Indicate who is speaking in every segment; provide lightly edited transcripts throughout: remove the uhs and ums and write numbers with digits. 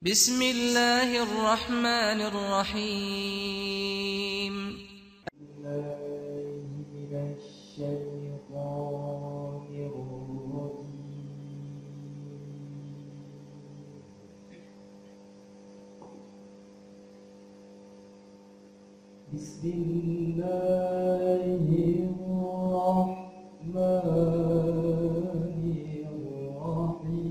Speaker 1: بسم الله الرحمن الرحيم.
Speaker 2: من الشيطان الرجيم. بسم الله الرحمن الرحيم.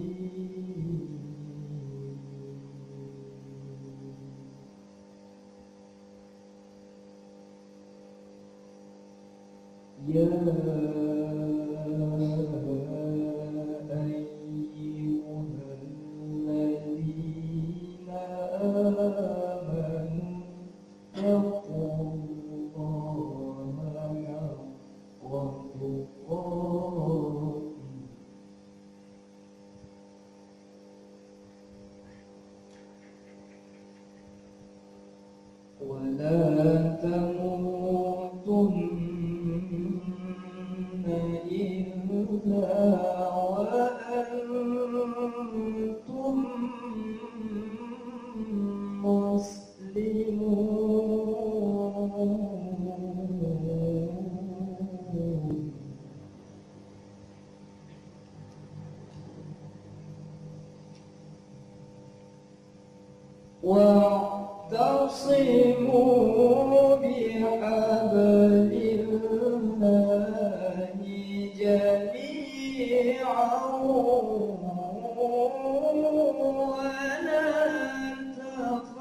Speaker 2: يا أيها الذين آمنوا اتقوا الله حق تقاته ولا تموتن إلا وأنتم مسلمون. واعتصموا بحبل الله جميعا ولا تفرقوا.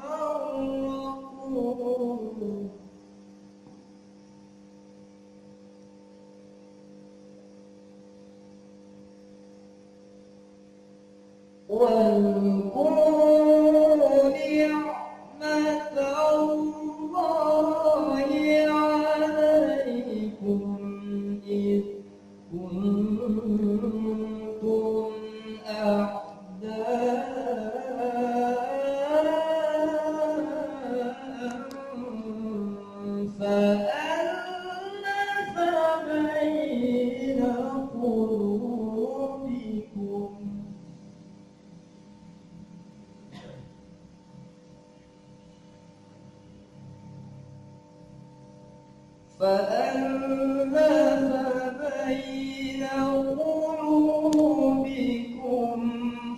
Speaker 2: واذكروا نعمة الله عليكم إذ كنتم أعداء فألف بين قلوبكم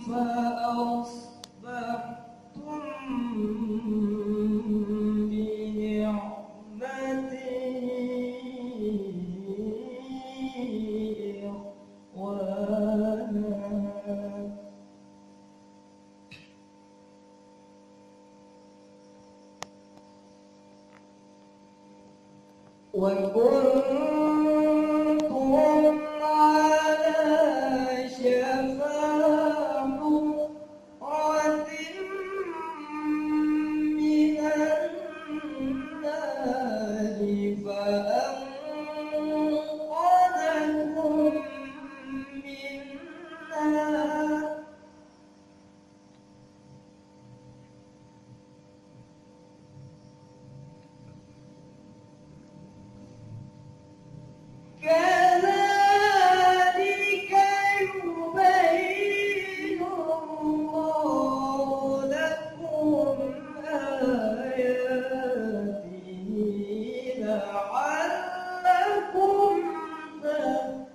Speaker 2: فأصبحتم بنعمته إخوانا. وكنتم على شفا حفرة من النار فأنقذكم منها. كذلك يبين الله لكم آياته لعلكم تهتدون.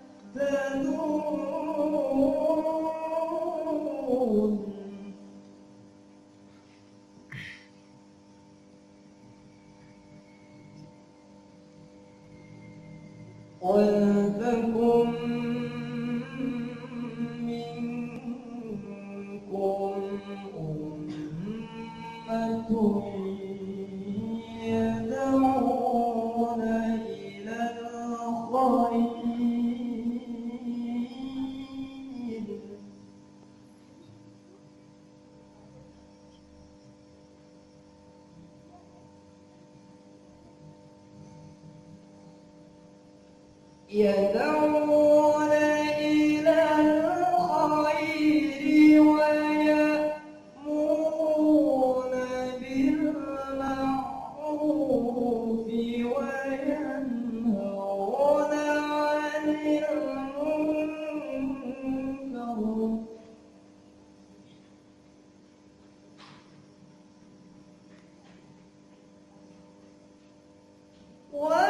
Speaker 2: ولتكن منكم أمة يدعون إلى الخير يدعون إلى الخير ويأمرون بالمعروف وينهون عن المنكر وما